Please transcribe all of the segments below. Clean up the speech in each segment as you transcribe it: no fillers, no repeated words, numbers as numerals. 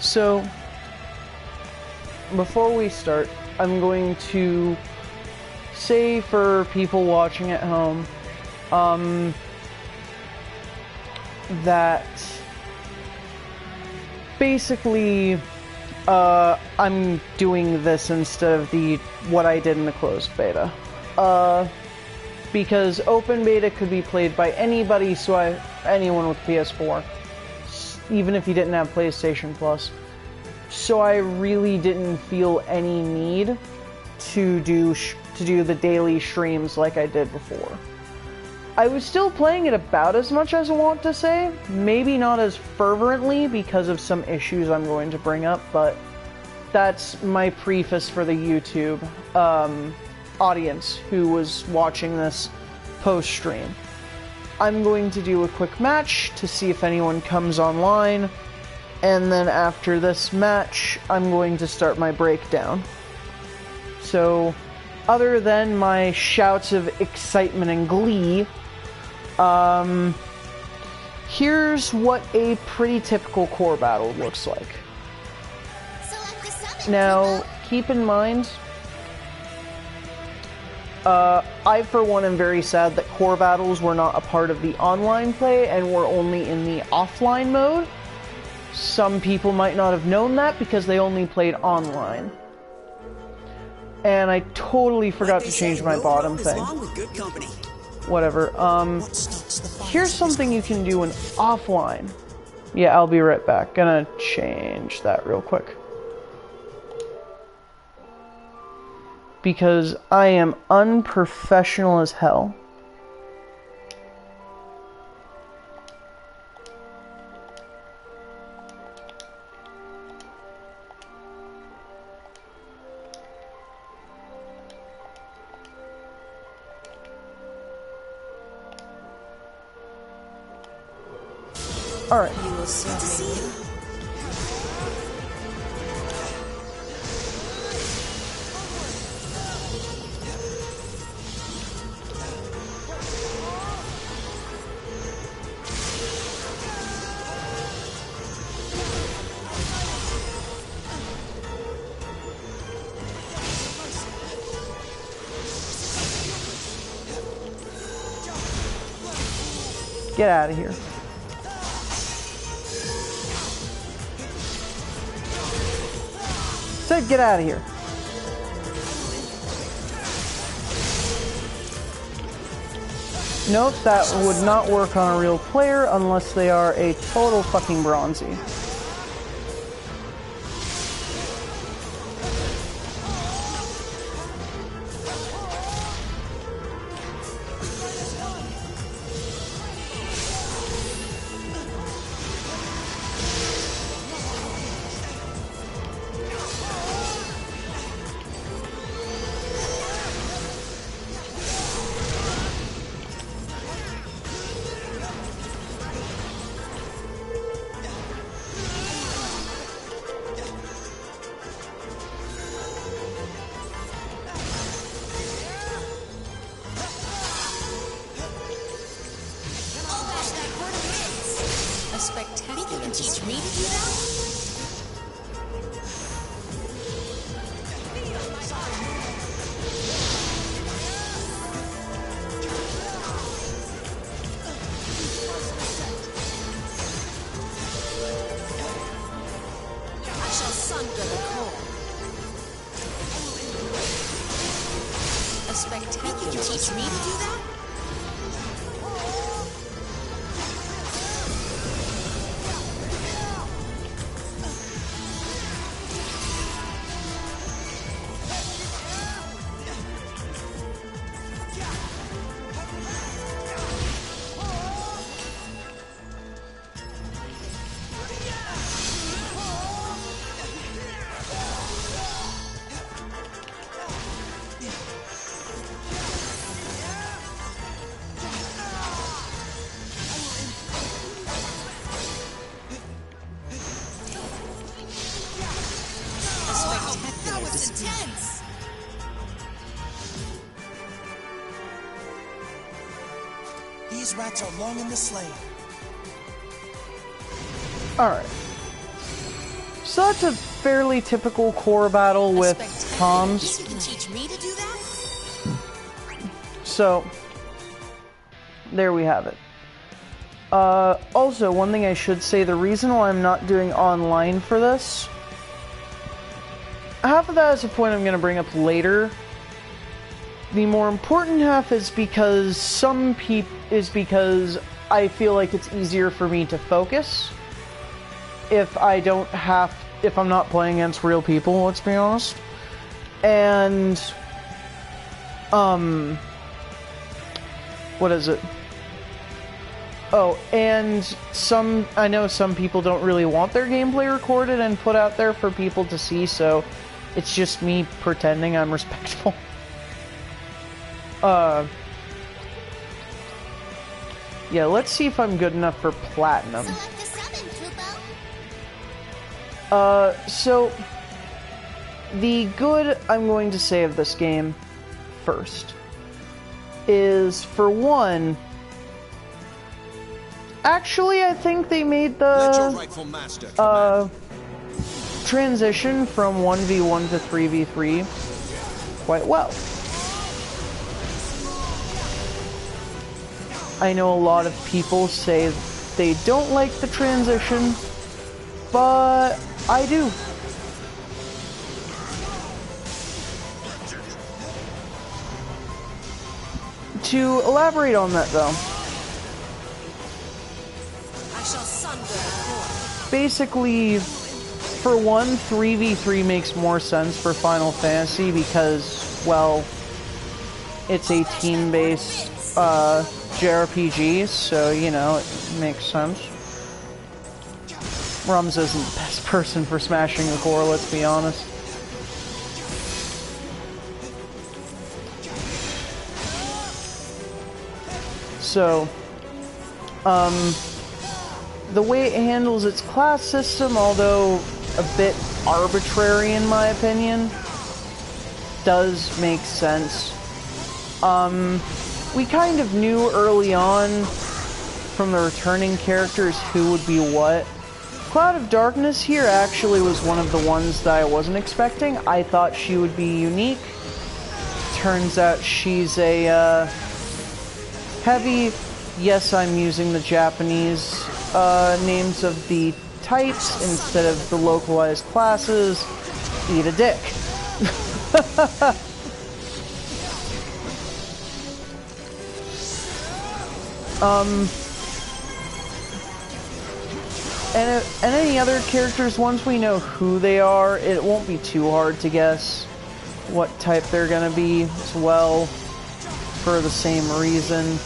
So, before we start, I'm going to say for people watching at home, that basically, I'm doing this instead of what I did in the closed beta. Because open beta could be played by anybody, anyone with PS4, even if you didn't have PlayStation Plus. So I really didn't feel any need to do the daily streams like I did before. I was still playing it about as much as I want to say, maybe not as fervently because of some issues I'm going to bring up, but that's my preface for the YouTube audience who was watching this post-stream. I'm going to do a quick match to see if anyone comes online, and then after this match, I'm going to start my breakdown. So, other than my shouts of excitement and glee, here's what a pretty typical core battle looks like. Now, keep in mind, I for one am very sad that core battles were not a part of the online play and were only in the offline mode. Some people might not have known that because they only played online. And I totally forgot to change my bottom thing. Whatever. Here's something you can do in offline. Yeah, I'll be right back. Gonna change that real quick. Because I am unprofessional as hell. Alright. Get out of here. Said get out of here. Note that would not work on a real player unless they are a total fucking bronzy. These rats are long in the slaying. Alright. So that's a fairly typical core battle with comms. You can teach me to do that? So, there we have it. Also, one thing I should say, the reason why I'm not doing online for this, half of that is a point I'm going to bring up later. The more important half is because I feel like it's easier for me to focus if I'm not playing against real people, let's be honest. And, what is it? Oh, and I know some people don't really want their gameplay recorded and put out there for people to see, so it's just me pretending I'm respectful. Yeah, let's see if I'm good enough for platinum. So, the good I'm going to say of this game first is, for one, actually I think they made the transition from 1v1 to 3v3 quite well. I know a lot of people say they don't like the transition, but I do. To elaborate on that, though, basically, for one, 3v3 makes more sense for Final Fantasy because, well, it's a team-based JRPG, so, you know, it makes sense. Rums isn't the best person for smashing the core, let's be honest. So, the way it handles its class system, although a bit arbitrary in my opinion, does make sense. We kind of knew early on from the returning characters who would be what. Cloud of Darkness here actually was one of the ones that I wasn't expecting. I thought she would be unique. Turns out she's a heavy, yes, I'm using the Japanese names of the types instead of the localized classes. Eat a dick. And any other characters, once we know who they are, it won't be too hard to guess what type they're gonna be as well, for the same reason.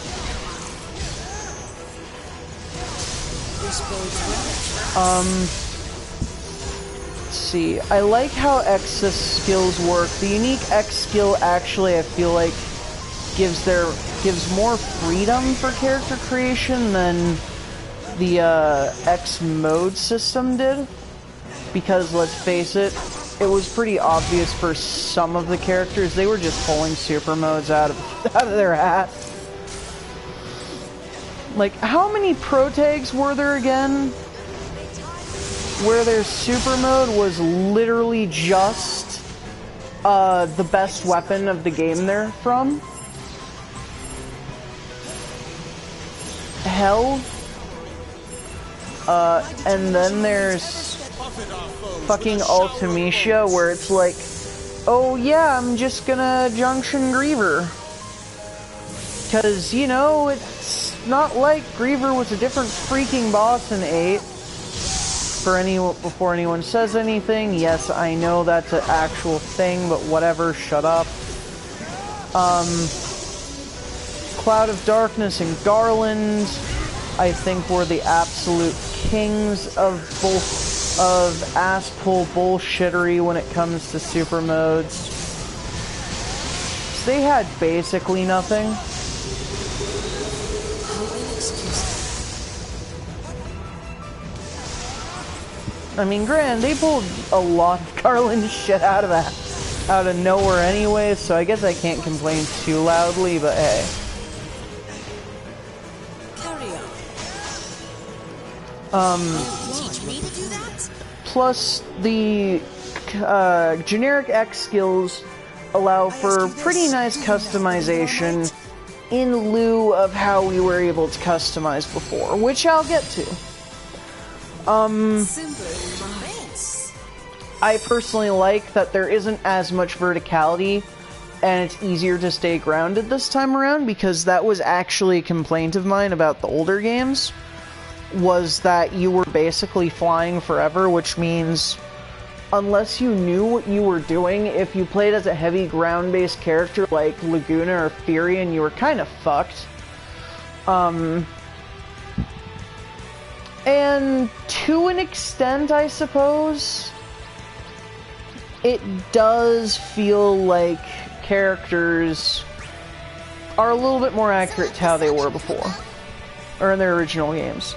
Let's see. I like how X's skills work. The unique X skill actually, I feel like, gives more freedom for character creation than the X mode system did, because let's face it, it was pretty obvious for some of the characters they were just pulling super modes out of their hat. Like, how many pro tags were there again where their super mode was literally just the best weapon of the game they're from? Hell. And then there's fucking Ultimecia, where it's like, oh yeah, I'm just gonna Junction Griever. Cause, you know, it's not like Griever was a different freaking boss in 8. Before anyone says anything, yes, I know that's an actual thing, but whatever, shut up. Cloud of Darkness and Garland, I think, were the absolute kings of ass-pull bullshittery when it comes to super modes. They had basically nothing. I mean, granted, they pulled a lot of Garland shit out of nowhere anyway, so I guess I can't complain too loudly, but hey. Teach me to do that? plus the generic X skills allow for pretty nice customization in lieu of how we were able to customize before, which I'll get to. I personally like that there isn't as much verticality and it's easier to stay grounded this time around, because that was actually a complaint of mine about the older games, was that you were basically flying forever, which means unless you knew what you were doing, if you played as a heavy ground-based character like Laguna or Furion, you were kind of fucked. And to an extent, I suppose, it does feel like characters are a little bit more accurate to how they were before, or in their original games.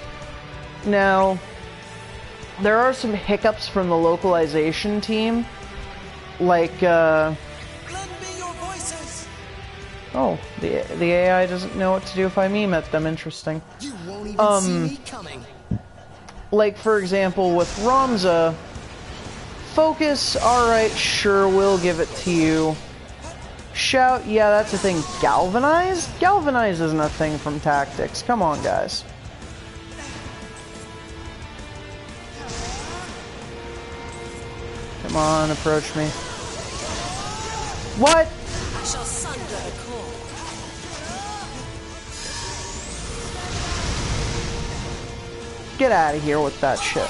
Now, there are some hiccups from the localization team, like, oh, the AI doesn't know what to do if I meme at them, interesting. You won't even see me coming. Like, for example, with Ramza, focus, alright, sure, we'll give it to you. Shout, yeah, that's a thing. Galvanize? Galvanize isn't a thing from Tactics. Come on, guys. Come on, approach me. What? I shall sunder the core. Get out of here with that shit.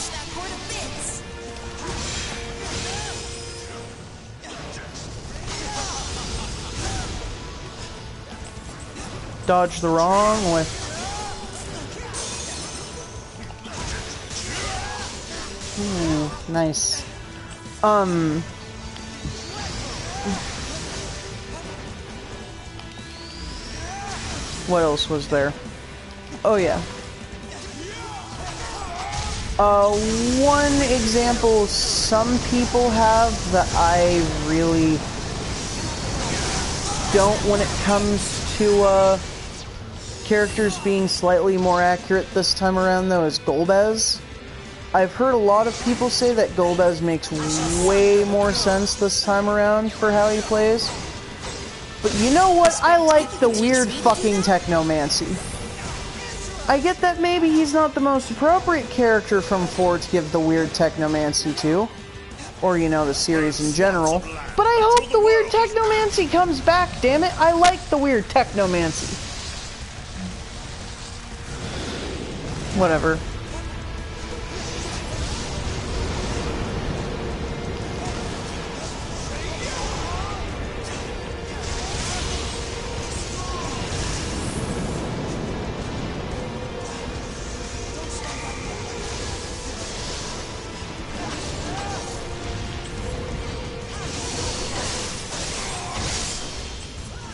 Dodge the wrong way. Ooh, nice. What else was there? Oh yeah. One example some people have that I really don't when it comes to, characters being slightly more accurate this time around, though, is Golbez. I've heard a lot of people say that Golbez makes way more sense this time around for how he plays. But you know what? I like the weird fucking Technomancy. I get that maybe he's not the most appropriate character from 4 to give the weird Technomancy to. Or, you know, the series in general. But I hope the weird Technomancy comes back, damn it! I like the weird Technomancy. Whatever.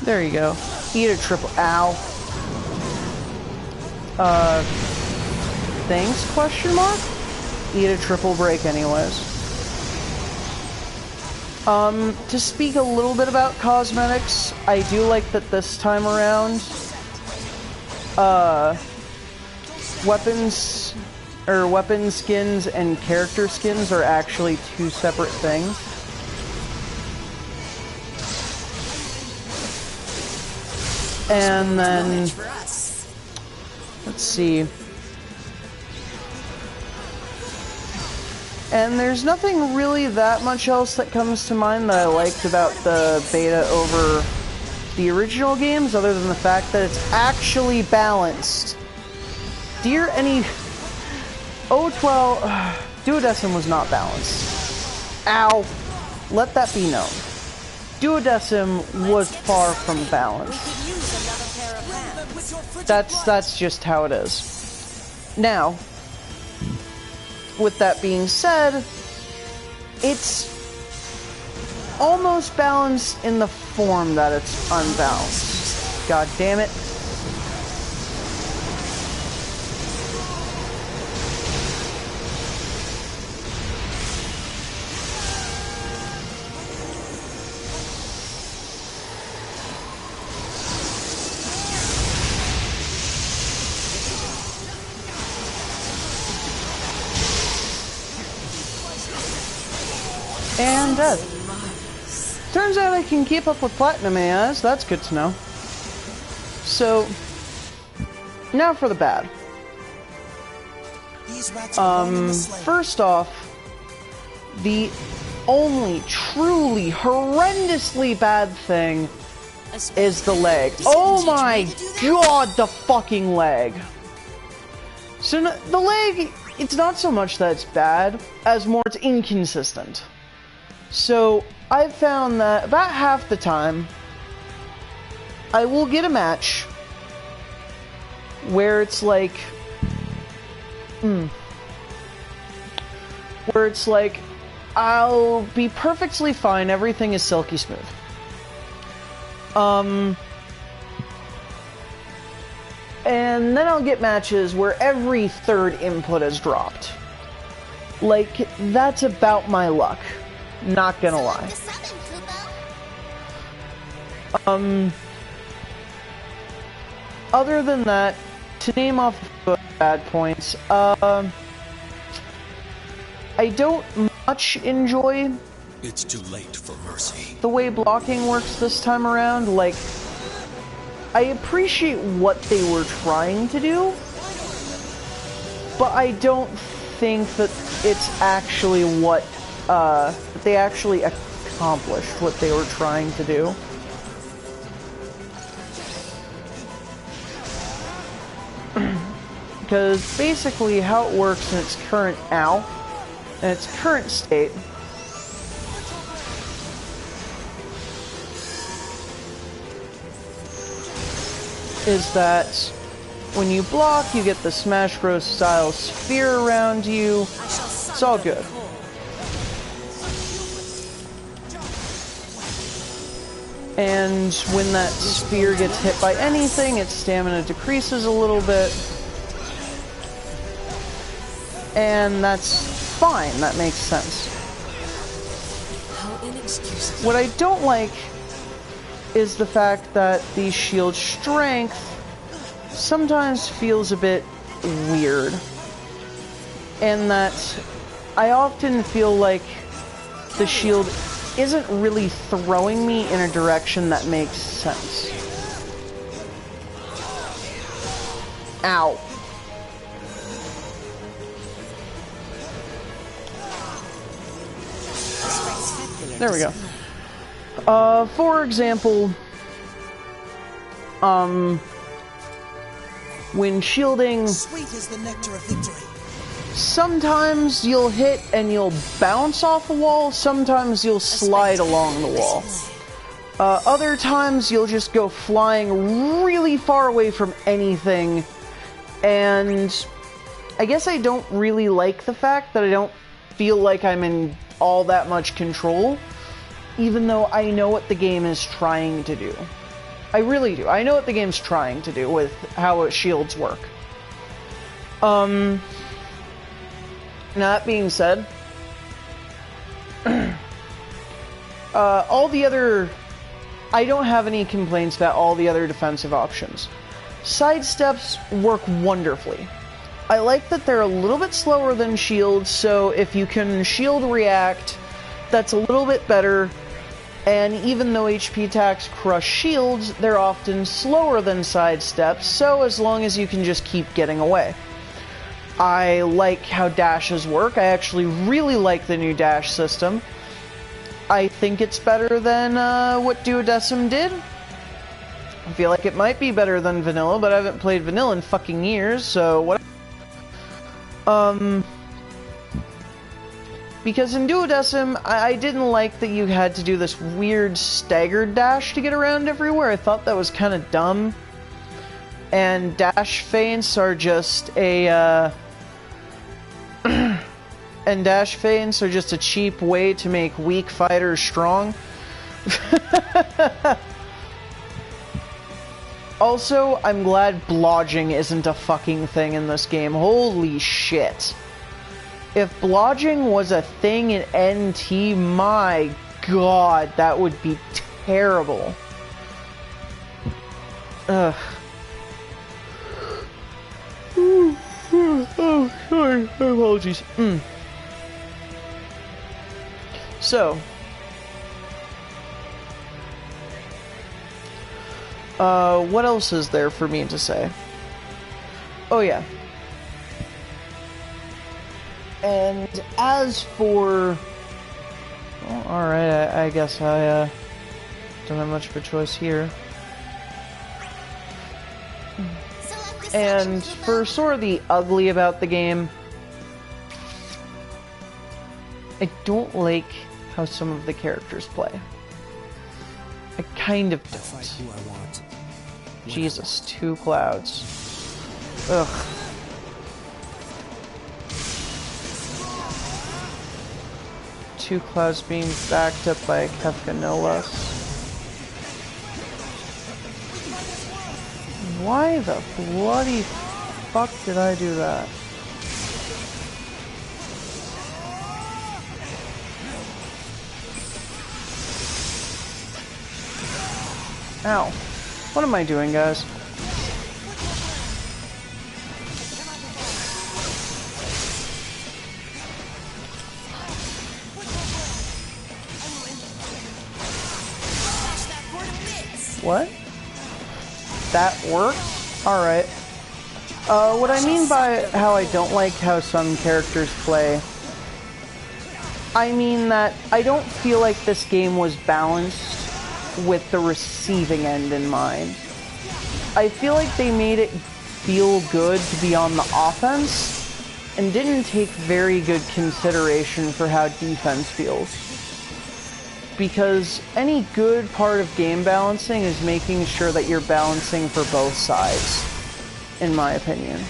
There you go. Eat a triple. Ow. Thanks? Question mark? Eat a triple break anyways. To speak a little bit about cosmetics, I do like that this time around, weapons skins and character skins are actually two separate things. And then, let's see. And there's nothing really that much else that comes to mind that I liked about the beta over the original games, other than the fact that it's actually balanced. Dear any... O12... Duodecim was not balanced. Ow. Let that be known. Duodecim was far from balanced. That's just how it is. Now, with that being said, it's almost balanced in the form that it's unbalanced. God damn it. And dead. Turns out I can keep up with Platinum AIs, that's good to know. So, now for the bad. First off, the only truly horrendously bad thing is the lag. Oh my god, the fucking lag. So the lag, it's not so much that it's bad, as more it's inconsistent. So I've found that about half the time, I will get a match where it's like, where it's like, I'll be perfectly fine, everything is silky smooth. And then I'll get matches where every third input is dropped. Like, that's about my luck. Not gonna lie. Other than that, to name off the bad points, I don't much enjoy It's too late for mercy. the way blocking works this time around. Like, I appreciate what they were trying to do, but I don't think that it's actually what, they actually accomplished what they were trying to do. Because basically how it works in its current in its current state, is that when you block, you get the Smash Bros. Style sphere around you. It's all good. And when that sphere gets hit by anything, its stamina decreases a little bit. And that's fine, that makes sense. What I don't like is the fact that the shield's strength sometimes feels a bit weird. And that I often feel like the shield isn't really throwing me in a direction that makes sense. Ow. There we go. For example, when shielding, Sweet is the nectar of victory. sometimes you'll hit and you'll bounce off a wall, sometimes you'll slide along the wall. Other times you'll just go flying really far away from anything, and I guess I don't really like the fact that I don't feel like I'm in all that much control, even though I know what the game is trying to do. I really do. I know what the game's trying to do with how its shields work. Now that being said, all the other... I don't have any complaints about all the other defensive options. Sidesteps work wonderfully. I like that they're a little bit slower than shields, so if you can shield react, that's a little bit better. And even though HP attacks crush shields, they're often slower than sidesteps, so as long as you can just keep getting away. I like how dashes work. I actually really like the new dash system. I think it's better than what Duodecim did. I feel like it might be better than vanilla, but I haven't played vanilla in fucking years, so what? Because in Duodecim, I didn't like that you had to do this weird staggered dash to get around everywhere. I thought that was kind of dumb. And dash feints are just a, and dash feints are just a cheap way to make weak fighters strong. Also, I'm glad blodging isn't a fucking thing in this game. Holy shit. If blodging was a thing in NT, my god, that would be terrible. Ugh. Oh, sorry. Apologies. So, what else is there for me to say? Oh yeah. And as for... Well, alright, I guess I don't have much of a choice here. And for sort of the ugly about the game, I don't like how some of the characters play. I kind of don't. Fight who I want. Jesus, 2 clouds. Ugh. Two clouds being backed up by Kefka, no less. Why the bloody fuck did I do that? Ow. What am I doing, guys? What? That worked? Alright. What I mean by how I don't like how some characters play, I mean that I don't feel like this game was balanced with the receiving end in mind. I feel like they made it feel good to be on the offense and didn't take very good consideration for how defense feels. Because any good part of game balancing is making sure that you're balancing for both sides, in my opinion.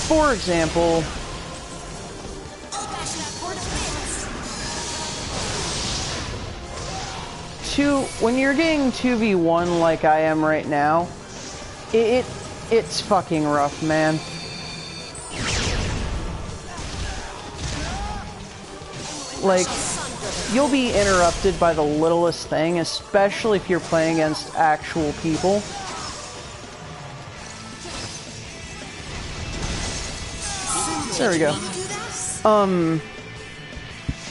For example, when you're getting 2v1 like I am right now, it's fucking rough, man. Like, you'll be interrupted by the littlest thing, especially if you're playing against actual people. There we go.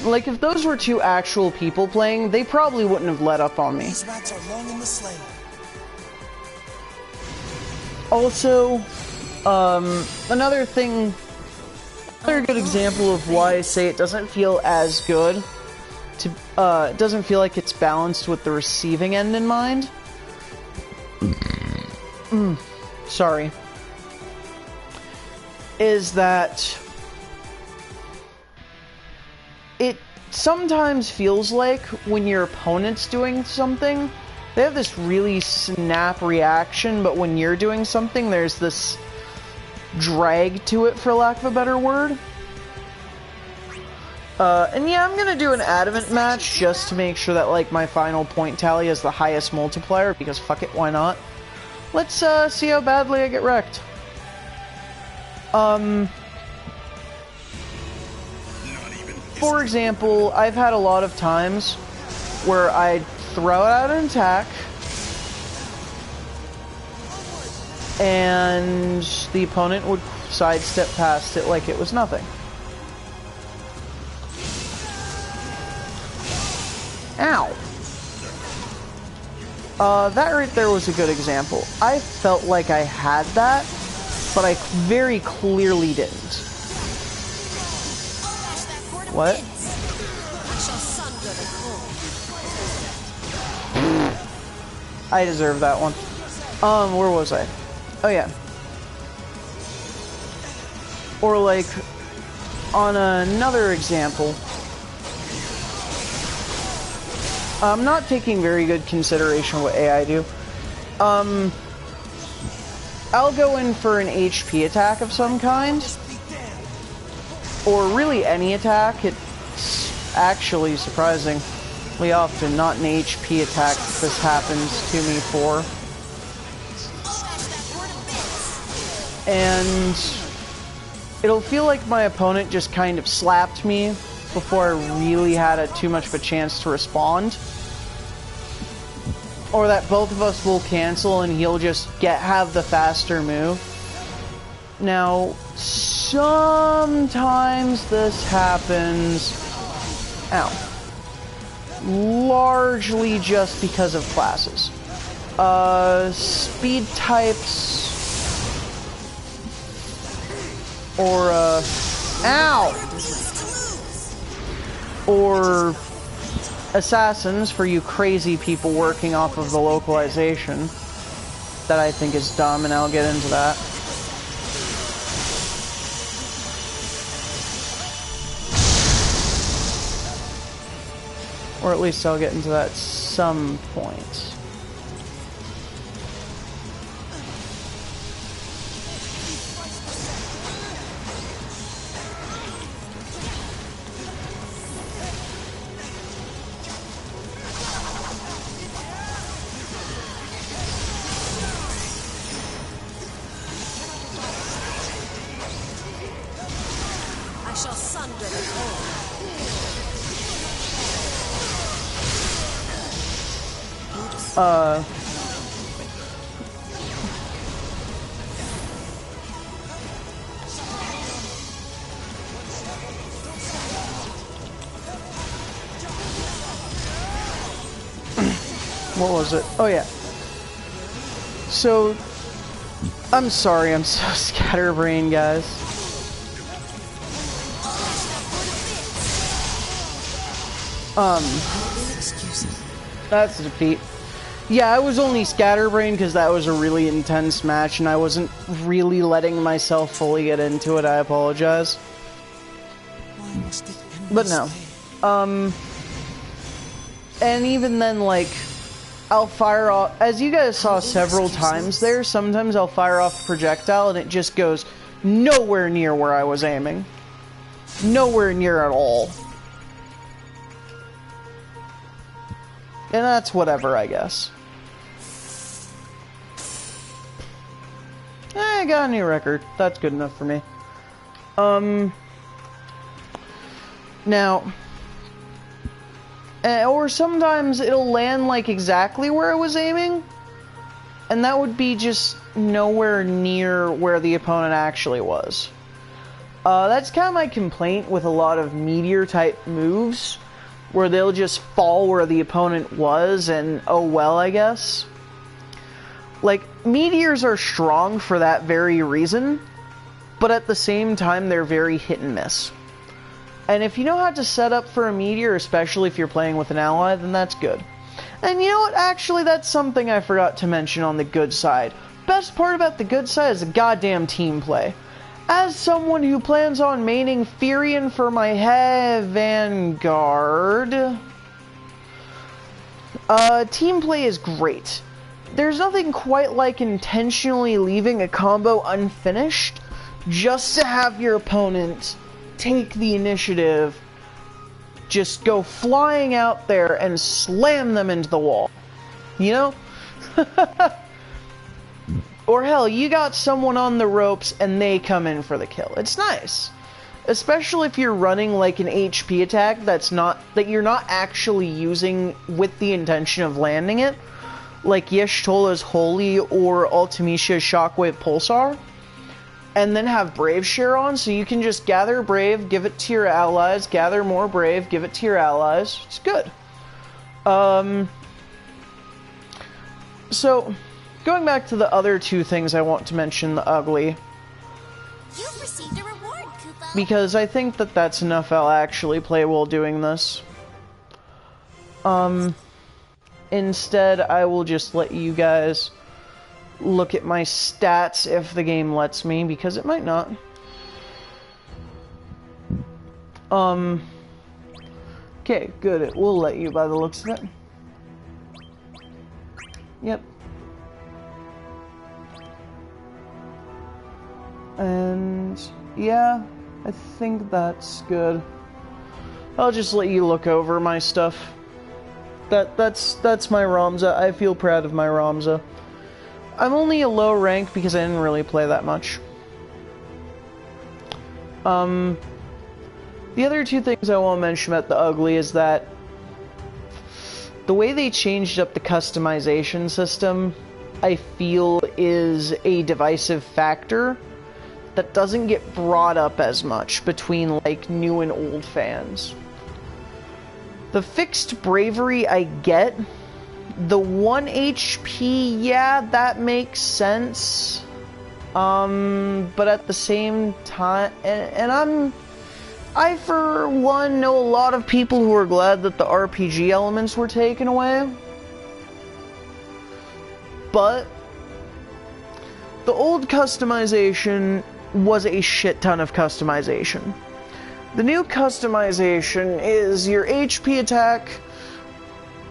Like, if those were 2 actual people playing, they probably wouldn't have let up on me. These rats are long in the sleigh. Also, another good example of why I say it doesn't feel as good, it doesn't feel like it's balanced with the receiving end in mind. Sorry. Is that it sometimes feels like when your opponent's doing something, they have this really snap reaction, but when you're doing something, there's this drag to it, for lack of a better word. And yeah, I'm gonna do an adamant match just to make sure that, like, my final point tally is the highest multiplier, because fuck it, why not? Let's, see how badly I get wrecked. For example, I've had a lot of times where I'd throw out an attack, and the opponent would sidestep past it like it was nothing. Ow. That right there was a good example. I felt like I had that, but I very clearly didn't. What? I deserve that one. Where was I? Oh yeah. Or like, on another example, I'm not taking very good consideration of what AI do. I'll go in for an HP attack of some kind, or really any attack. It's actually surprisingly often not an HP attack that this happens to me for. And it'll feel like my opponent just kind of slapped me before I really had too much of a chance to respond. or that both of us will cancel and he'll just have the faster move. Now, sometimes this happens, ow, largely just because of classes. Speed types, or, ow! Or assassins, for you crazy people working off of the localization. That I think is dumb, and I'll get into that. Or at least I'll get into that at some point. I shall sunder the cold. What was it? Oh yeah. So, I'm sorry, I'm so scatterbrained, guys. That's a defeat. Yeah, I was only scatterbrained because that was a really intense match and I wasn't really letting myself fully get into it. I apologize. But no. And even then, like, I'll fire off, as you guys saw several times there, sometimes I'll fire off a projectile and it just goes nowhere near where I was aiming. Nowhere near at all. And that's whatever, I guess. I got a new record. That's good enough for me. Now... or sometimes it'll land, like, exactly where I was aiming. And that would be just nowhere near where the opponent actually was. That's kind of my complaint with a lot of meteor-type moves, where they'll just fall where the opponent was, and oh well, I guess. Like, meteors are strong for that very reason, but at the same time, they're very hit and miss. And if you know how to set up for a meteor, especially if you're playing with an ally, then that's good. And you know what? Actually, that's something I forgot to mention on the good side. Best part about the good side is the goddamn team play. As someone who plans on maining Furion for my Vanguard, team play is great. There's nothing quite like intentionally leaving a combo unfinished just to have your opponent take the initiative, just go flying out there and slam them into the wall. You know? Or hell, you got someone on the ropes and they come in for the kill. It's nice. Especially if you're running like an HP attack that you're not actually using with the intention of landing it. Like Y'shtola's Holy or Ultimisha's Shockwave Pulsar. And then have Brave share on, so you can just gather Brave, give it to your allies, gather more Brave, give it to your allies. It's good. So, going back to the other two things I want to mention, the ugly. You've received a reward, Koopa. Because I think that that's enough I'll actually play while doing this. Instead, I will just let you guys look at my stats if the game lets me, because it might not. Okay, good. It will let you by the looks of it. Yep. And yeah, I think that's good. I'll just let you look over my stuff. That's my Ramza. I feel proud of my Ramza. I'm only a low rank because I didn't really play that much. The other two things I want to mention about the ugly is that the way they changed up the customization system, I feel, is a divisive factor that doesn't get brought up as much between, like, new and old fans. The fixed bravery I get. The 1 HP, yeah, that makes sense. But at the same time, and I for one know a lot of people who are glad that the RPG elements were taken away. But the old customization was a shit ton of customization. The new customization is your HP attack,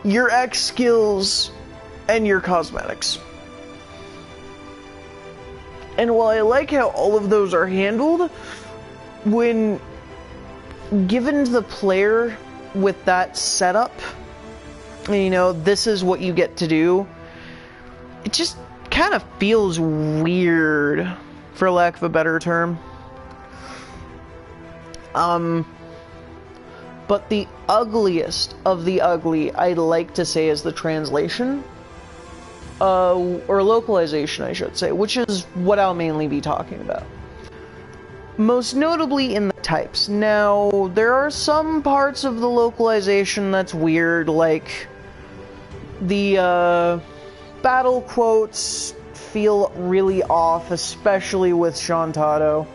your X skills, and your cosmetics. And while I like how all of those are handled, when given to the player with that setup, you know, this is what you get to do, it just kind of feels weird, for lack of a better term. But the ugliest of the ugly, I'd like to say, is the translation. Or localization, I should say, which is what I'll mainly be talking about. Most notably in the types. Now, there are some parts of the localization that's weird, like the battle quotes feel really off, especially with Shantado.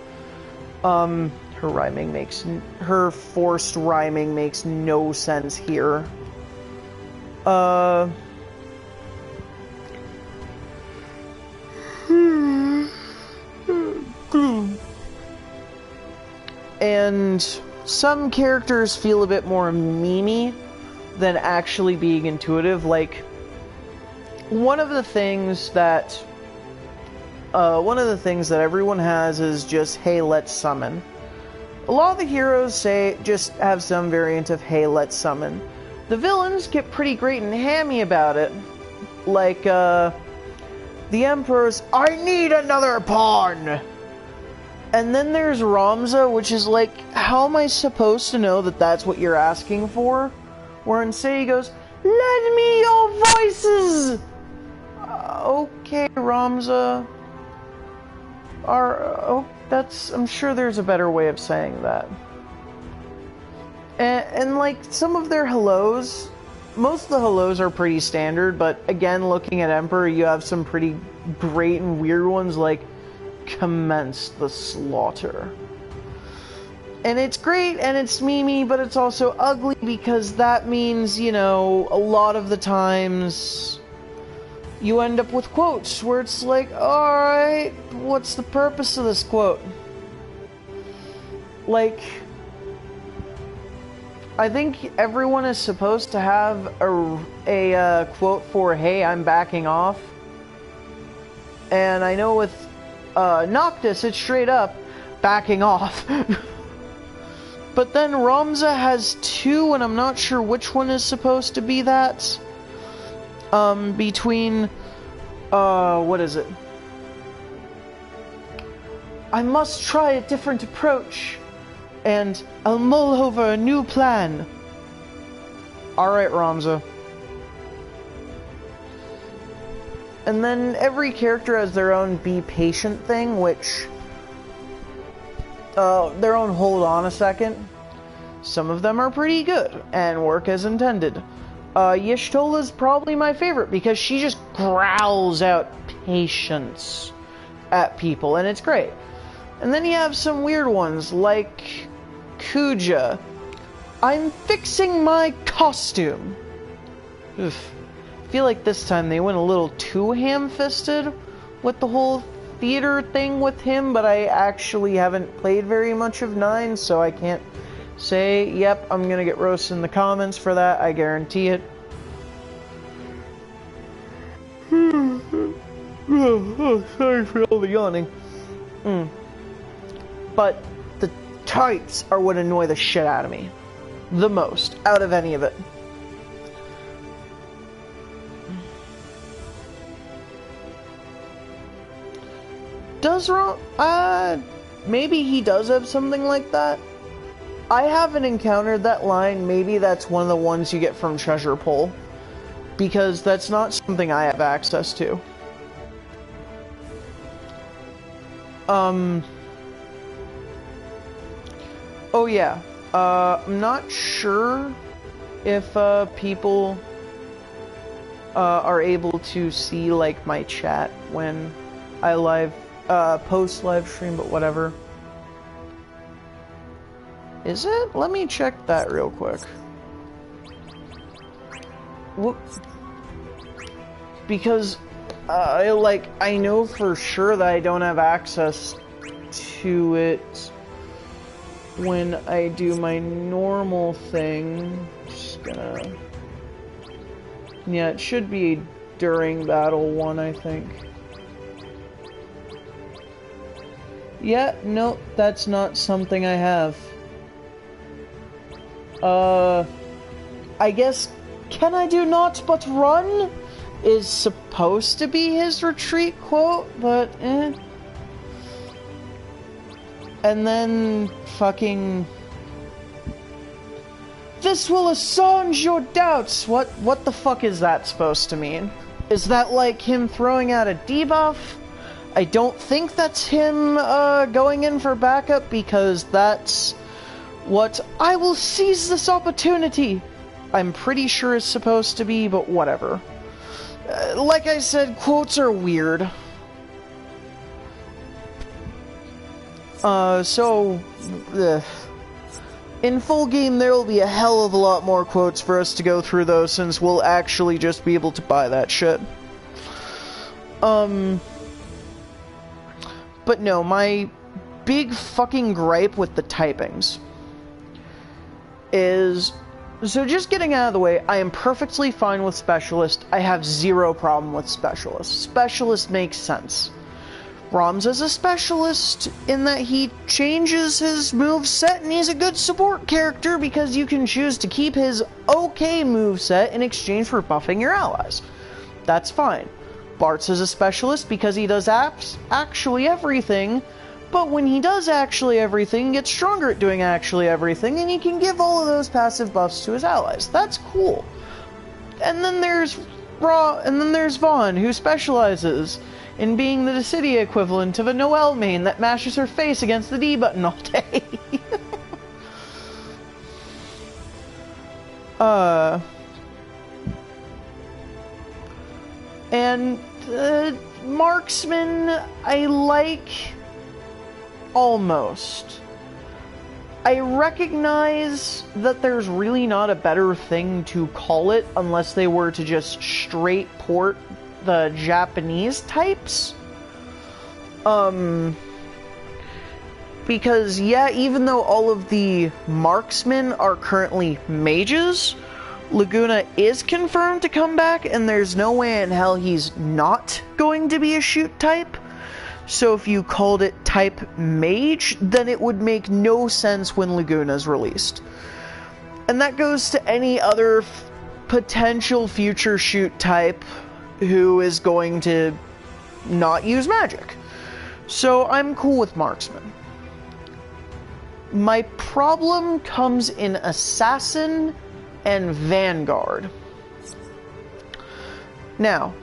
Her forced rhyming makes no sense here. And some characters feel a bit more memey than actually being intuitive. Like, one of the things that everyone has is just, hey, let's summon. A lot of the heroes just have some variant of, hey, let's summon. The villains get pretty great and hammy about it. Like, the Emperor's, I need another pawn! And then there's Ramza, which is like, how am I supposed to know that that's what you're asking for? Where instead he goes, lend me your voices! Okay, Ramza. I'm sure there's a better way of saying that. And like, some of their hellos, most of the hellos are pretty standard, but again, looking at Emperor, you have some pretty great and weird ones, like, commence the slaughter. And it's great, and it's memey, but it's also ugly, because that means, you know, a lot of the times you end up with quotes where it's like, alright, what's the purpose of this quote? Like, I think everyone is supposed to have a quote for, hey, I'm backing off. And I know with Noctis, it's straight up backing off. But then Ramza has two, and I'm not sure which one is supposed to be that. Between, what is it? I must try a different approach, and I'll mull over a new plan. Alright, Ramza. And then every character has their own be patient thing, which, their own hold on a second. Some of them are pretty good, and work as intended. Y'shtola's probably my favorite, because she just growls out patience at people, and it's great. And then you have some weird ones, like Kuja. I'm fixing my costume. Oof. I feel like this time they went a little too ham-fisted with the whole theater thing with him, but I actually haven't played very much of 9, so I can't say, yep, I'm gonna get roasted in the comments for that, I guarantee it. Sorry for all the yawning. But the types are what annoy the shit out of me. The most, out of any of it. Maybe he does have something like that. I haven't encountered that line. Maybe that's one of the ones you get from Treasure Pull. because that's not something I have access to. Oh yeah, I'm not sure if people are able to see like my chat when I post live stream, but whatever. Is it? Let me check that real quick. Whoop. Because I know for sure that I don't have access to it when I do my normal thing. Just gonna... Yeah, it should be during battle one, I think. Yeah, no, that's not something I have. I guess, can I do naught but run? Is supposed to be his retreat quote, but eh. And then fucking... This will assuage your doubts! What the fuck is that supposed to mean? Is that like him throwing out a debuff? I don't think that's him going in for backup, because that's what I will seize this opportunity I'm pretty sure is supposed to be, but whatever. Like I said, quotes are weird. In full game, there will be a hell of a lot more quotes for us to go through, though, since we'll actually just be able to buy that shit. But no, my big fucking gripe with the typings is... So just getting out of the way, I am perfectly fine with Specialist. I have zero problem with Specialist. Specialist makes sense. Rom's is a Specialist in that he changes his moveset, and he's a good support character because you can choose to keep his okay moveset in exchange for buffing your allies. That's fine. Bart's is a Specialist because he does actually everything, but when he does actually everything, he gets stronger at doing actually everything, and he can give all of those passive buffs to his allies. That's cool. And then there's Vaughn, who specializes in being the Dissidia equivalent of a Noelle main that mashes her face against the D button all day. And Marksman, I like... Almost. I recognize that there's really not a better thing to call it unless they were to just straight port the Japanese types. Because, yeah, even though all of the marksmen are currently mages, Laguna is confirmed to come back, and there's no way in hell he's not going to be a shoot type. So if you called it type mage, then it would make no sense when Laguna's released. And that goes to any other potential future shoot type who is going to not use magic. So I'm cool with marksman. My problem comes in assassin and vanguard. Now,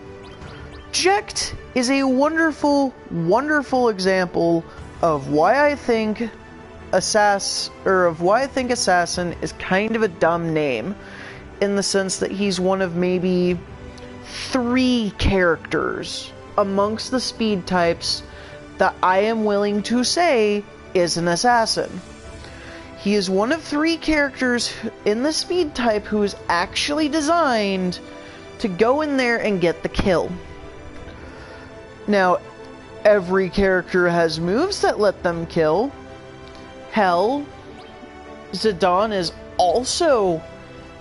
Jekt is a wonderful, wonderful example of why I think assassin is kind of a dumb name, in the sense that he's one of maybe 3 characters amongst the speed types that I am willing to say is an assassin. He is one of 3 characters in the speed type who is actually designed to go in there and get the kill. Now, every character has moves that let them kill. Hell, Zidane is also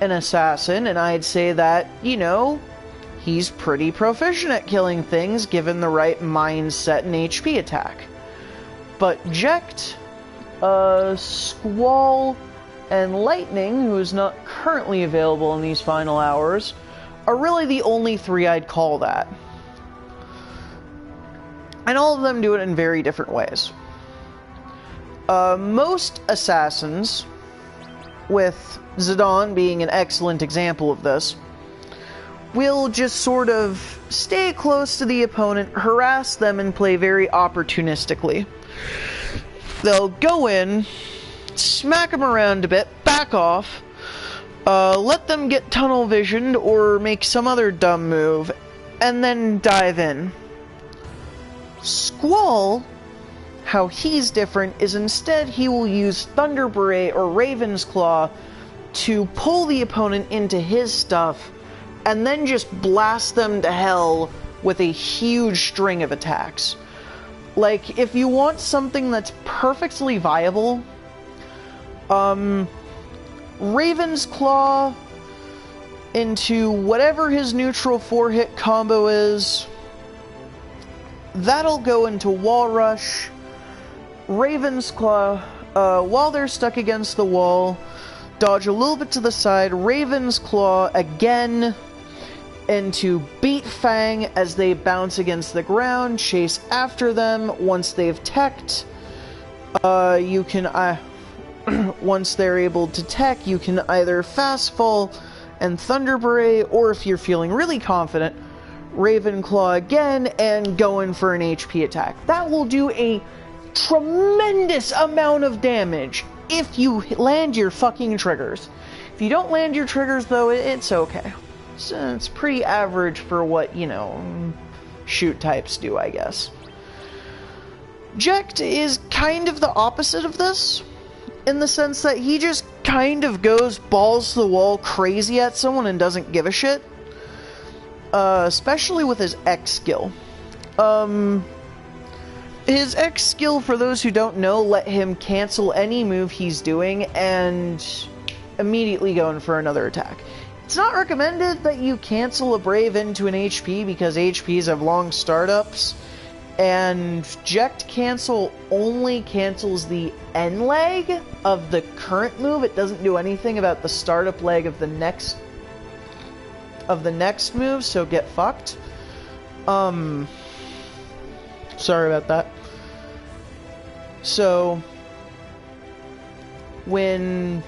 an assassin, and I'd say that, you know, he's pretty proficient at killing things given the right mindset and HP attack. But Jekt, Squall, and Lightning, who is not currently available in these final hours, are really the only 3 I'd call that. And all of them do it in very different ways. Most assassins, with Zidane being an excellent example of this, will just sort of stay close to the opponent, harass them, and play very opportunistically. They'll go in, smack them around a bit, back off, let them get tunnel visioned or make some other dumb move, and then dive in. Squall, how he's different, is instead he will use Thunder Beret or Raven's Claw to pull the opponent into his stuff, and then just blast them to hell with a huge string of attacks. Like, if you want something that's perfectly viable, Raven's Claw into whatever his neutral 4-hit combo is, that'll go into Wall Rush. Raven's Claw, while they're stuck against the wall, dodge a little bit to the side, Raven's Claw again into Beat Fang as they bounce against the ground, chase after them. Once they've teched, you can, once they're able to tech, you can either Fast Fall and Thunder Beret, or if you're feeling really confident, Ravenclaw again and go in for an HP attack. That will do a tremendous amount of damage if you land your fucking triggers. If you don't land your triggers, though, it's okay. So it's pretty average for what, you know, shoot types do, I guess. Jekt is kind of the opposite of this, in the sense that he just kind of goes balls to the wall crazy at someone and doesn't give a shit. Especially with his X skill. His X skill, for those who don't know, let him cancel any move he's doing and immediately go in for another attack. It's not recommended that you cancel a Brave into an HP because HPs have long startups, and Jekt cancel only cancels the end leg of the current move. It doesn't do anything about the startup leg of the next move, so get fucked. Sorry about that. So, when...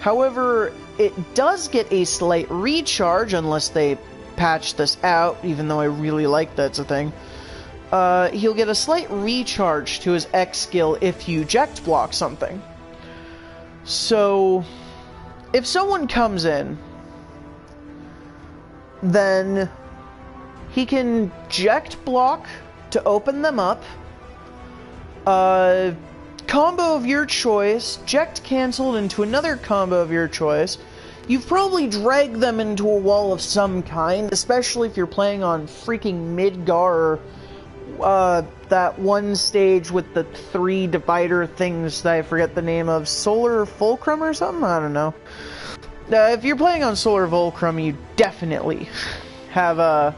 However, it does get a slight recharge, unless they patch this out, even though I really like that's a thing. He'll get a slight recharge to his X skill if you Jekt block something. So, if someone comes in, then he can Jekt block to open them up, combo of your choice, Jekt canceled into another combo of your choice. You've probably dragged them into a wall of some kind, especially if you're playing on freaking Midgar, that one stage with the 3 divider things that I forget the name of, Solar Fulcrum or something? I don't know. If you're playing on Solar Fulcrum, you definitely have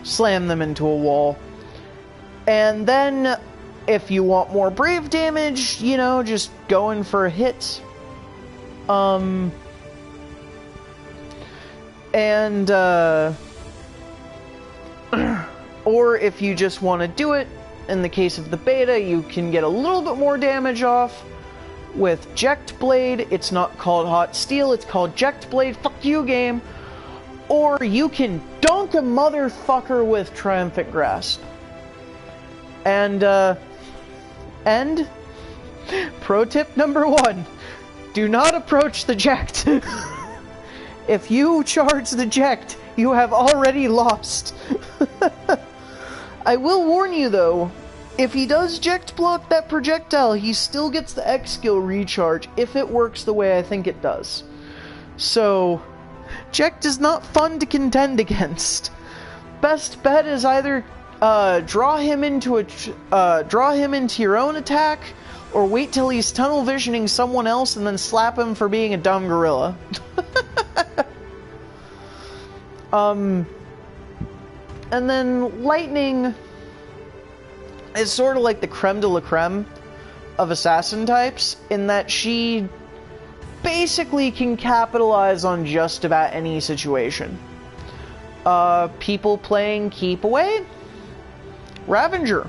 slammed them into a wall. And then, if you want more Brave damage, you know, just go in for a hit. Or if you just want to do it, in the case of the beta, you can get a little bit more damage off with Jekt Blade. It's not called Hot Steel, it's called Jekt Blade. Fuck you, game. Or you can dunk a motherfucker with Triumphant Grasp. And pro tip number 1, do not approach the Jekt. If you charge the Jekt, you have already lost. I will warn you though, if he does Jekt block that projectile, he still gets the X skill recharge if it works the way I think it does. So, Jekt is not fun to contend against. Best bet is either draw him into your own attack, or wait till he's tunnel visioning someone else and then slap him for being a dumb gorilla. And then Lightning is sort of like the creme de la creme of assassin types, in that she basically can capitalize on just about any situation. People playing Keep Away, Ravager.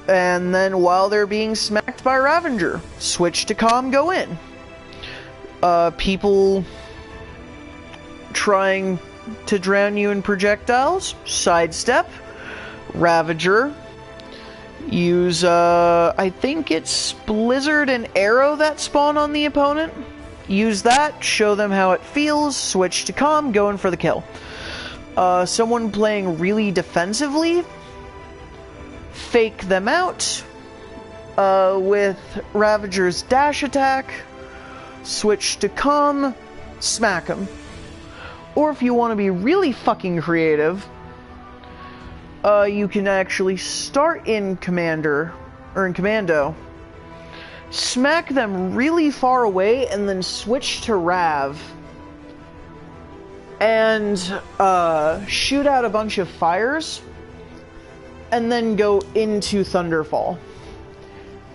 And then while they're being smacked by Ravager, switch to Calm, go in. People trying to drown you in projectiles, sidestep. Ravager. Use, I think it's Blizzard and Arrow that spawn on the opponent. Use that, show them how it feels, switch to calm, going for the kill. Someone playing really defensively, fake them out with Ravager's dash attack, switch to calm, smack them. Or if you want to be really fucking creative, you can actually start in Commander, or in Commando, smack them really far away, and then switch to Rav, and shoot out a bunch of fires, and then go into Thunderfall.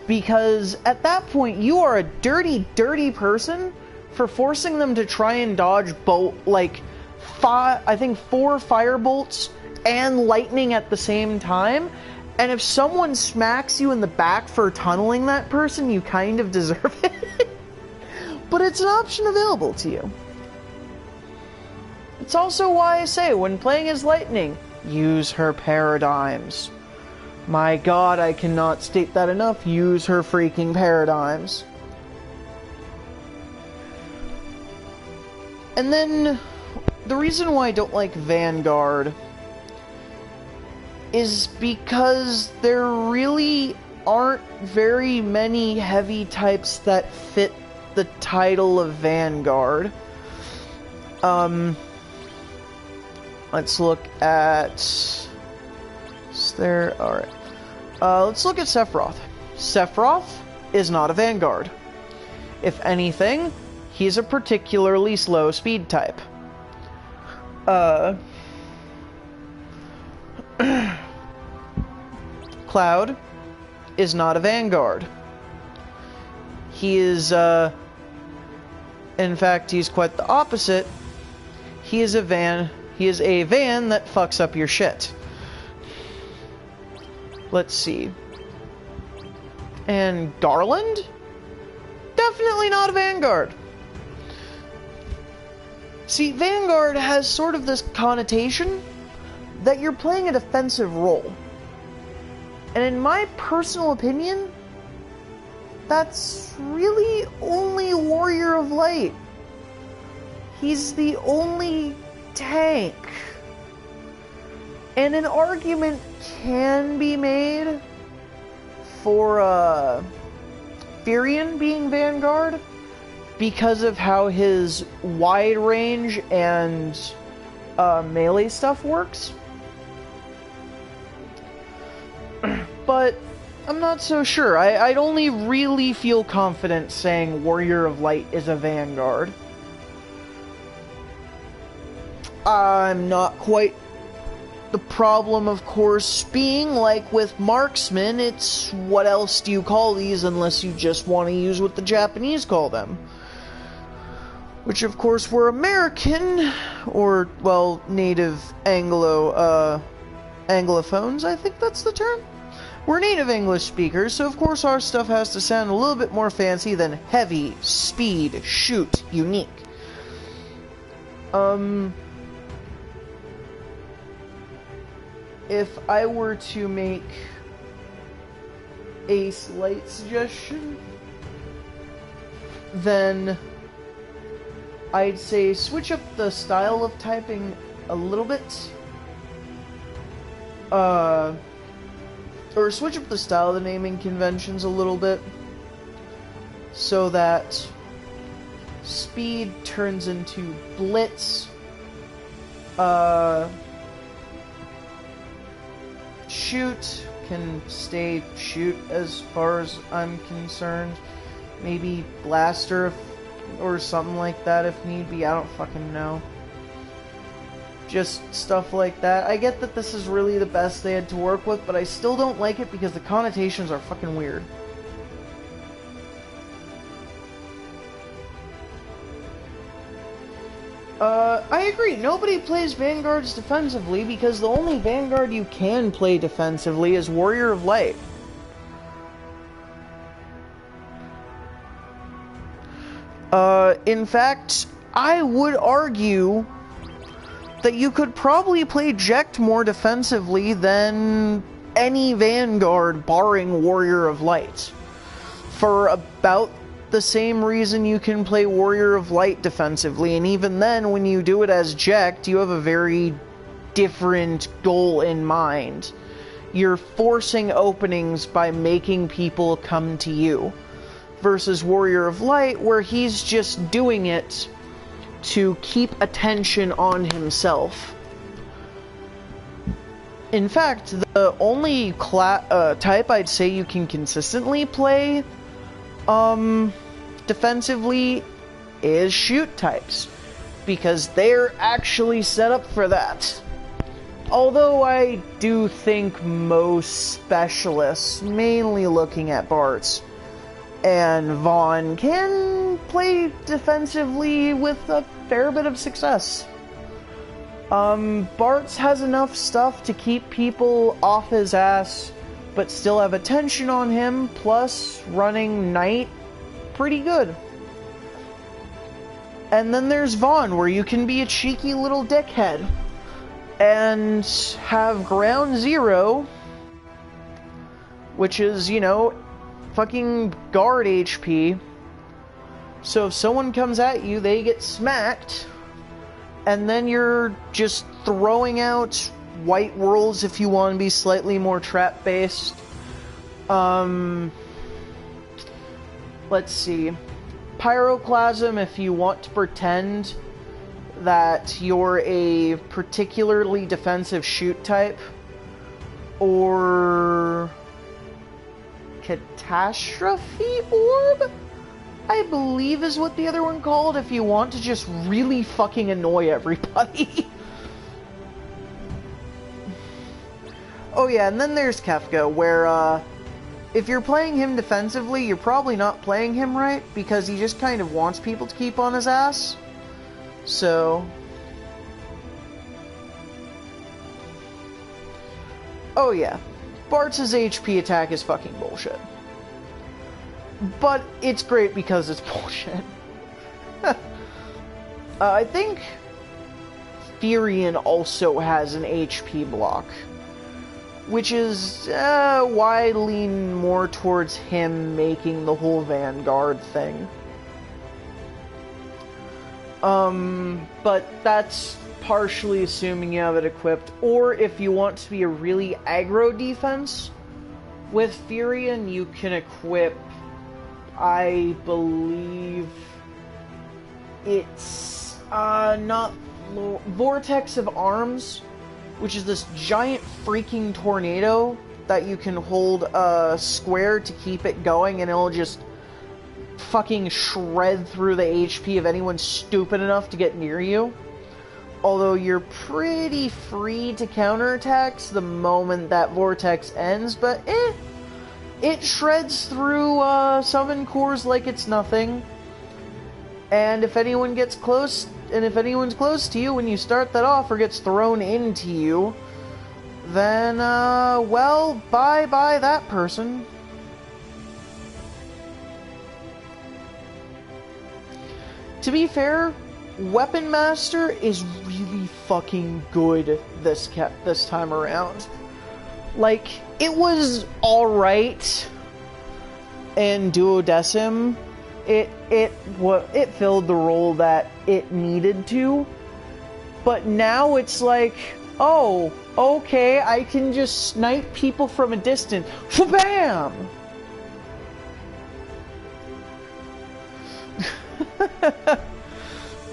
Because at that point, you are a dirty, dirty person for forcing them to try and dodge I think 4 fire bolts and lightning at the same time. And if someone smacks you in the back for tunneling that person, you kind of deserve it. But it's an option available to you. It's also why I say, when playing as Lightning, use her paradigms. My god, I cannot state that enough. Use her freaking paradigms. And then, the reason why I don't like Vanguard is because there really aren't very many heavy types that fit the title of Vanguard. Let's look at... Alright. Let's look at Sephiroth. Sephiroth is not a Vanguard. If anything, he's a particularly slow speed type. Cloud is not a Vanguard. He is, in fact, he's quite the opposite. He is a van that fucks up your shit. Let's see. And Garland? Definitely not a Vanguard. See, Vanguard has sort of this connotation that you're playing a defensive role. And in my personal opinion, that's really only Warrior of Light. He's the only tank. And an argument can be made for Firion being Vanguard because of how his wide range and melee stuff works. But I'm not so sure. I'd only really feel confident saying Warrior of Light is a Vanguard. I'm not quite... The problem, of course, being, like with Marksman, it's what else do you call these unless you just want to use what the Japanese call them? Which, of course, we're American, or, well, native Anglophones, I think that's the term? We're native English speakers, so of course our stuff has to sound a little bit more fancy than heavy, speed, shoot, unique. If I were to make a slight suggestion, then I'd say switch up the style of typing a little bit. Or switch up the style of the naming conventions a little bit, so that speed turns into blitz, shoot can stay shoot as far as I'm concerned. Maybe blaster or something like that if need be. I don't fucking know. Just stuff like that. I get that this is really the best they had to work with, but I still don't like it because the connotations are fucking weird. I agree. Nobody plays Vanguards defensively because the only Vanguard you can play defensively is Warrior of Light. In fact, I would argue that you could probably play Jekt more defensively than any Vanguard barring Warrior of Light. For about the same reason you can play Warrior of Light defensively, and even then, when you do it as Jekt, you have a very different goal in mind. You're forcing openings by making people come to you, versus Warrior of Light, where he's just doing it to keep attention on himself. In fact, the only type I'd say you can consistently play defensively is shoot types, because they're actually set up for that. Although I do think most specialists, mainly looking at Bartz and Vaughn, can play defensively with a fair bit of success. Bartz has enough stuff to keep people off his ass, but still have attention on him, plus running Knight pretty good. And then there's Vaughn, where you can be a cheeky little dickhead and have Ground Zero, which is, you know, fucking guard HP. So if someone comes at you, they get smacked, and then you're just throwing out white whirls if you want to be slightly more trap-based. Let's see. Pyroclasm if you want to pretend that you're a particularly defensive shoot type. Or Catastrophe Orb, I believe is what the other one called, if you want to just really fucking annoy everybody. Oh yeah, and then there's Kefka, where, if you're playing him defensively, you're probably not playing him right, because he just kind of wants people to keep on his ass. So... oh yeah, Bartz's HP attack is fucking bullshit. But it's great because it's bullshit. I think Furion also has an HP block, which is why I lean more towards him making the whole Vanguard thing. But that's partially assuming you have it equipped, or if you want to be a really aggro defense with Furion, you can equip, I believe it's not Vortex of Arms, which is this giant freaking tornado that you can hold a square to keep it going, and it'll just fucking shred through the HP of anyone stupid enough to get near you. Although you're pretty free to counterattacks the moment that vortex ends, but it shreds through summon cores like it's nothing. And if anyone gets close, and if anyone's close to you when you start that off or gets thrown into you, then, well, bye-bye that person. To be fair, Weapon Master is really fucking good this time around. Like, it was alright in Duodecim. It filled the role that it needed to. But now it's like, oh, okay, I can just snipe people from a distance. Bam!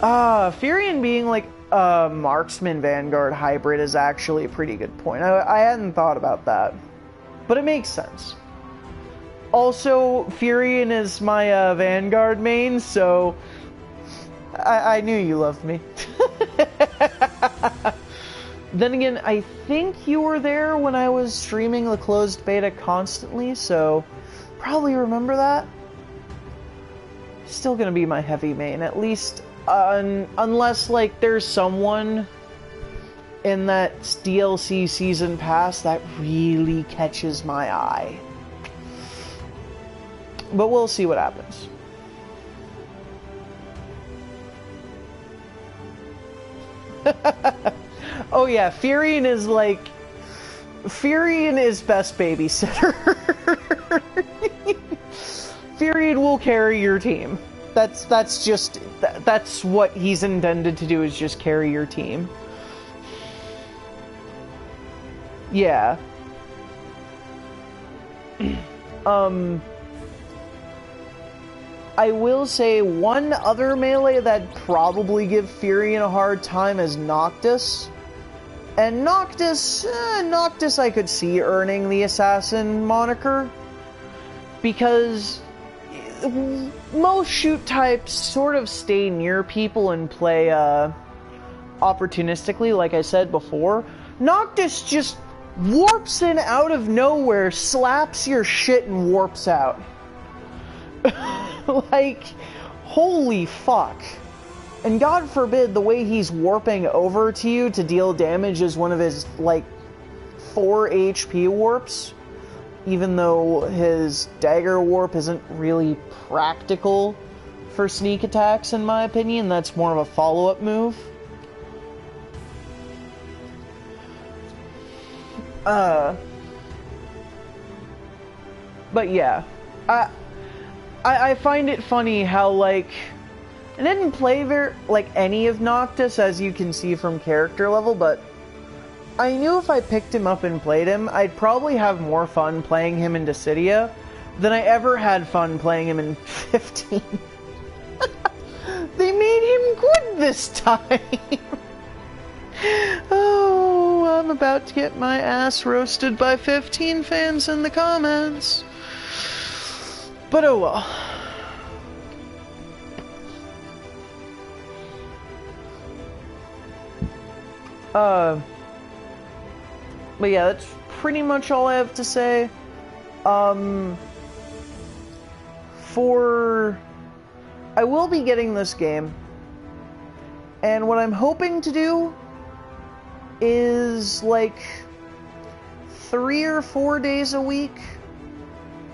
Furion being like a marksman Vanguard hybrid is actually a pretty good point. I hadn't thought about that, but it makes sense. Also, Furion is my Vanguard main, so I knew you loved me. Then again, I think you were there when I was streaming the closed beta constantly, so probably remember that. Still gonna be my heavy main, at least. Unless, like, there's someone in that DLC season pass that really catches my eye. But we'll see what happens. Oh yeah, Furion is like... Furion is best babysitter. Furion will carry your team. That's what he's intended to do, is just carry your team. Yeah. I will say one other melee that'd probably give Furion a hard time is Noctis. And Noctis I could see earning the assassin moniker. Because most shoot types sort of stay near people and play opportunistically, like I said before. Noctis just warps in out of nowhere, slaps your shit, and warps out. Like, holy fuck. And God forbid the way he's warping over to you to deal damage is one of his, like, 4 HP warps. Even though his dagger warp isn't really practical for sneak attacks, in my opinion. That's more of a follow-up move. But yeah. I find it funny how, like, I didn't play any of Noctis, as you can see from character level, but I knew if I picked him up and played him, I'd probably have more fun playing him in Dissidia than I ever had fun playing him in 15. They made him good this time! Oh, I'm about to get my ass roasted by 15 fans in the comments. But oh well. But yeah, that's pretty much all I have to say. I will be getting this game, and what I'm hoping to do is like 3 or 4 days a week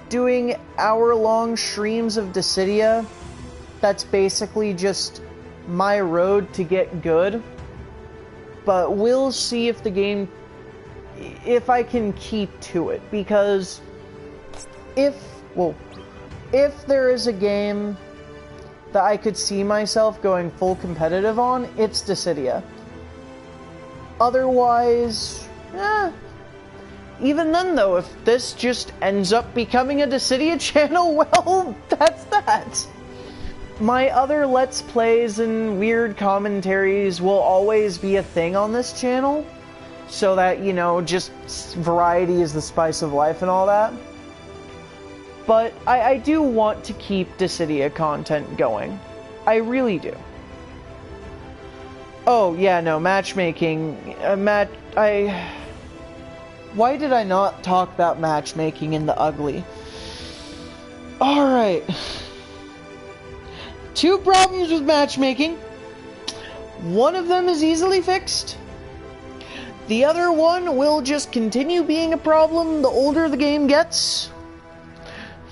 doing hour-long streams of Dissidia. That's basically just my road to get good. But we'll see if the game, if I can keep to it, because if there is a game that I could see myself going full competitive on, it's Dissidia. Otherwise, even then though, if this just ends up becoming a Dissidia channel, well, that's that. My other Let's Plays and weird commentaries will always be a thing on this channel, so that, you know, just variety is the spice of life and all that. But I do want to keep Dissidia content going. I really do. Oh, yeah, no, matchmaking. Why did I not talk about matchmaking in the ugly? Alright. 2 problems with matchmaking. One of them is easily fixed. The other one will just continue being a problem the older the game gets.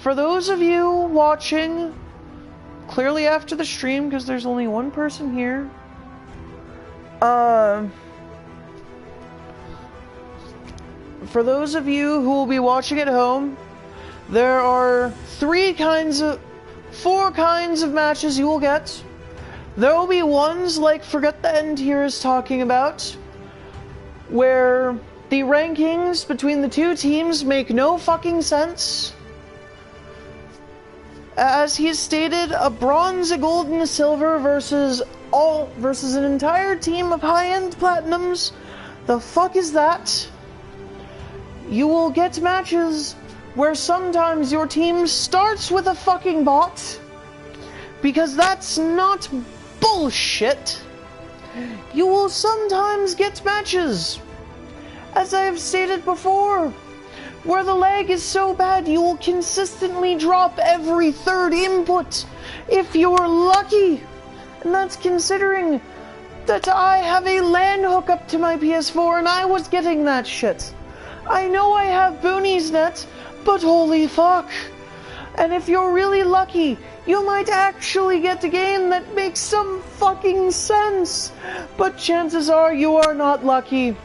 For those of you watching clearly after the stream, because there's only one person here, for those of you who will be watching at home, there are 4 kinds of matches you will get. There will be ones like Forget the End here is talking about, where the rankings between the 2 teams make no fucking sense. As he's stated, a bronze, a gold, and a silver versus an entire team of high-end platinums. The fuck is that? You will get matches where sometimes your team starts with a fucking bot, because that's not bullshit. You will sometimes get matches, as I have stated before, where the lag is so bad you will consistently drop every 3rd input if you're lucky. And that's considering that I have a LAN hookup to my PS4 and I was getting that shit. I know I have Boonies net, but holy fuck. And if you're really lucky, you might actually get a game that makes some fucking sense. But chances are you are not lucky.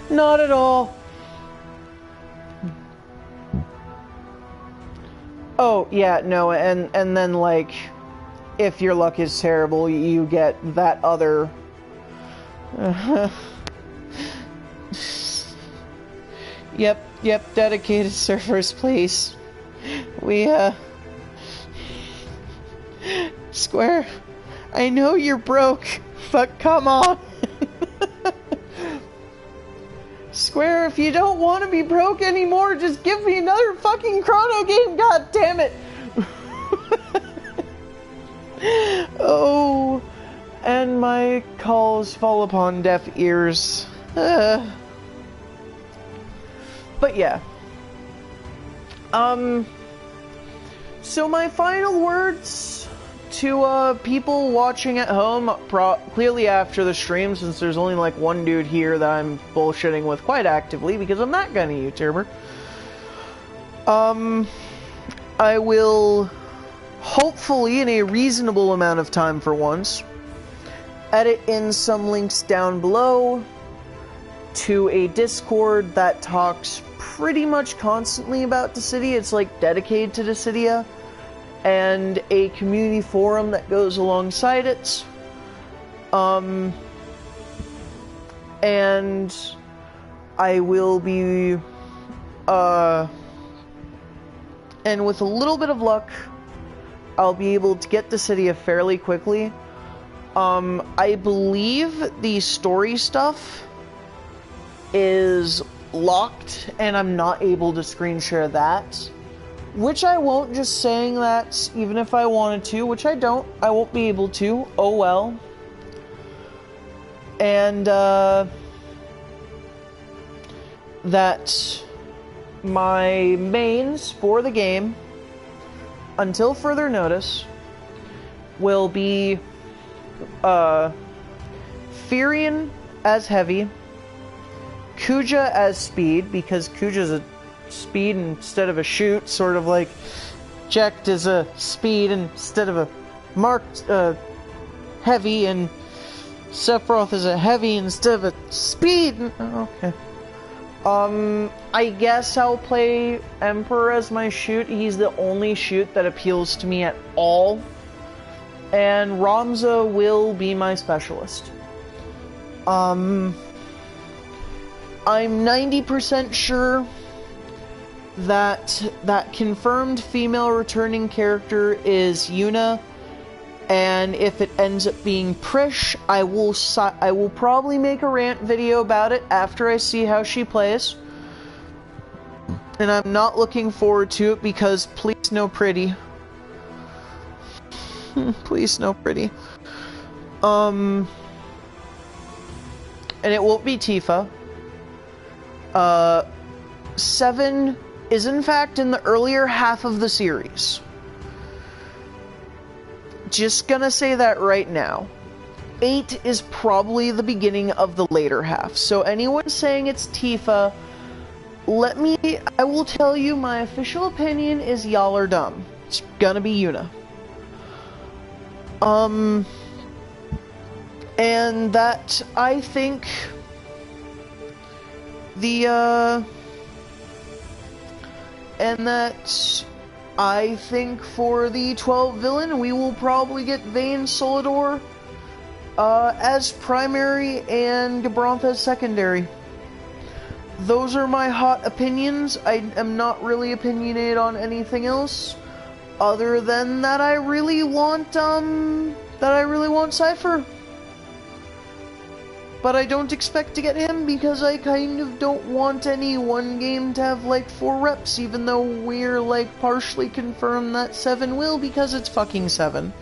Not at all. Oh, yeah, no, and then, like, if your luck is terrible, you get that other... Yep, dedicated servers, please. We, Square, I know you're broke, but come on. Square, if you don't want to be broke anymore, just give me another fucking Chrono game, god damn it! Oh, and my calls fall upon deaf ears. But yeah. So my final words to people watching at home, clearly after the stream, since there's only like one dude here that I'm bullshitting with quite actively because I'm that kind of YouTuber. I will, hopefully in a reasonable amount of time for once, edit in some links down below to a Discord that talks pretty much constantly about Dissidia. It's like dedicated to Dissidia, and a community forum that goes alongside it. And I will be, and with a little bit of luck, I'll be able to get Dissidia fairly quickly. I believe the story stuff is locked, and I'm not able to screen share that. Which I won't, just saying that, even if I wanted to, which I won't be able to, oh well. And, that my mains for the game, until further notice, will be, Firion as heavy, Kuja as speed, because Kuja's a speed instead of a shoot, sort of like Jekt is a speed instead of a marked heavy, and Sephiroth is a heavy instead of a speed. Okay. I guess I'll play Emperor as my shoot. He's the only shoot that appeals to me at all. And Ramza will be my specialist. I'm 90% sure that confirmed female returning character is Yuna, and if it ends up being Prish, I will probably make a rant video about it after I see how she plays. And I'm not looking forward to it because please no pretty. Please no pretty. And it won't be Tifa. 7 is in fact in the earlier half of the series. Just gonna say that right now. 8 is probably the beginning of the later half. So anyone saying it's Tifa, I will tell you my official opinion is y'all are dumb. It's gonna be Yuna. And that I think for the 12 villain, we will probably get Vayne Solidor as primary and Gabronth as secondary. Those are my hot opinions. I am not really opinionated on anything else, other than that I really want Cypher. But I don't expect to get him because I kind of don't want any one game to have like 4 reps, even though we're like partially confirmed that 7 will because it's fucking 7.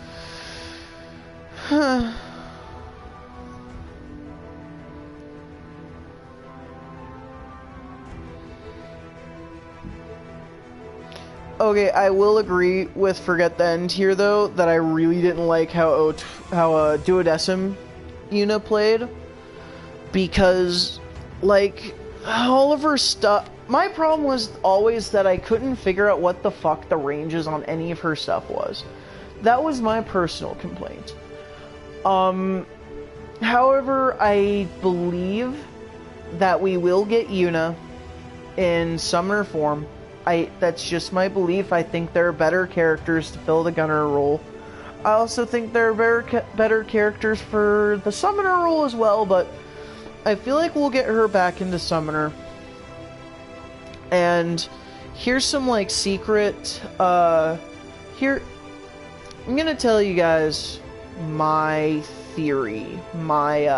Okay, I will agree with Forget the End here though, that I really didn't like how Duodecim Yuna played. Because, like, all of her stuff... My problem was always that I couldn't figure out what the fuck the ranges on any of her stuff was. That was my personal complaint. However, I believe that we will get Yuna in summoner form. That's just my belief. I think there are better characters to fill the gunner role. I also think there are better characters for the summoner role as well, but I feel like we'll get her back into summoner. And here's some like secret here I'm gonna tell you guys my theory, my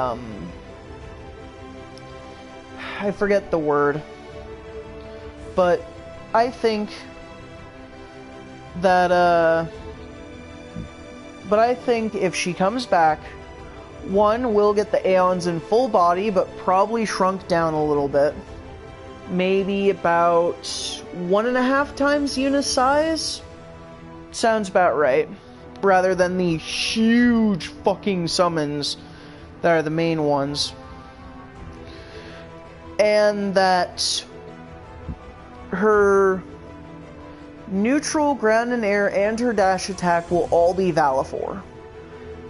I forget the word, but I think that if she comes back, one, we'll get the Aeons in full body, but probably shrunk down a little bit. Maybe about 1.5 times Yuna's size? Sounds about right. Rather than the huge fucking summons that are the main ones. And that her neutral, ground and air, and her dash attack will all be Valifor.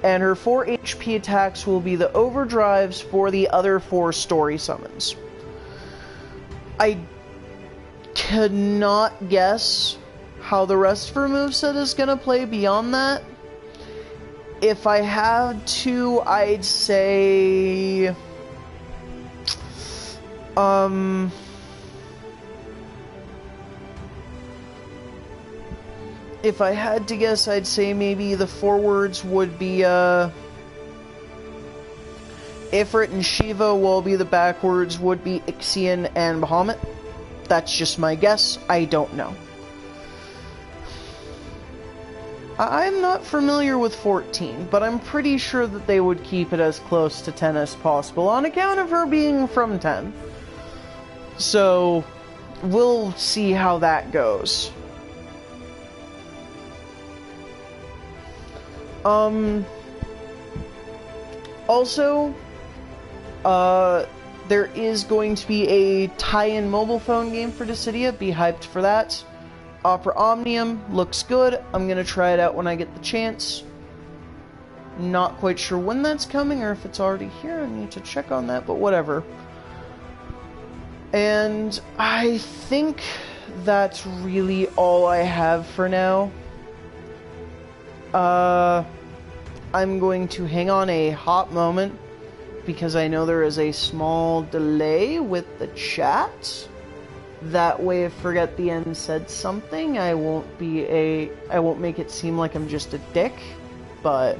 And her 4 HP attacks will be the overdrives for the other 4 story summons. I cannot guess how the rest of her moveset is gonna play beyond that. If I had to, I'd say... if I had to guess, I'd say maybe the forwards would be, Ifrit and Shiva, while the backwards would be Ixion and Bahamut. That's just my guess. I don't know. I'm not familiar with 14, but I'm pretty sure that they would keep it as close to 10 as possible, on account of her being from 10. So, we'll see how that goes. Also, there is going to be a tie-in mobile phone game for Dissidia. Be hyped for that. Opera Omnium looks good. I'm gonna try it out when I get the chance. Not quite sure when that's coming or if it's already here. I need to check on that, but whatever. And I think that's really all I have for now. I'm going to hang on a hot moment because I know there is a small delay with the chat. That way, if Forget the End said something, I won't make it seem like I'm just a dick, but...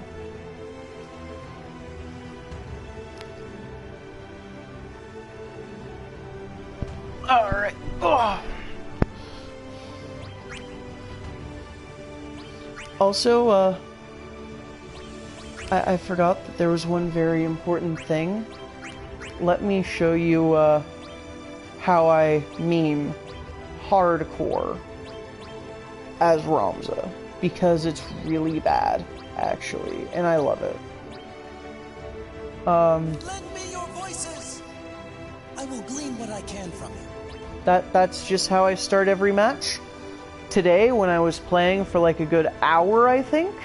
Alright. Also, I forgot that there was one very important thing. Let me show you, how I meme hardcore as Ramza, because it's really bad, actually, and I love it. Lend me your voices. I will glean what I can from you. That's just how I start every match. Today, when I was playing for like a good hour, I think,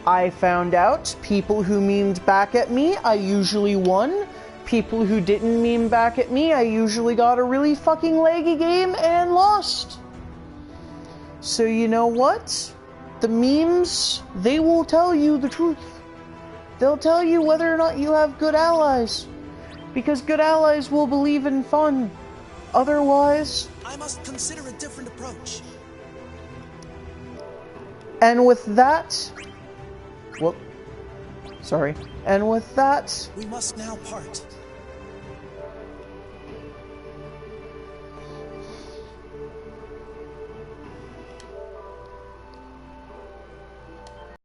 I found out people who memed back at me, I usually won. People who didn't meme back at me, I usually got a really fucking laggy game and lost. So you know what? The memes, they will tell you the truth. They'll tell you whether or not you have good allies. Because good allies will believe in fun. Otherwise... I must consider a different approach. And with that... Well, sorry. And with that... We must now part.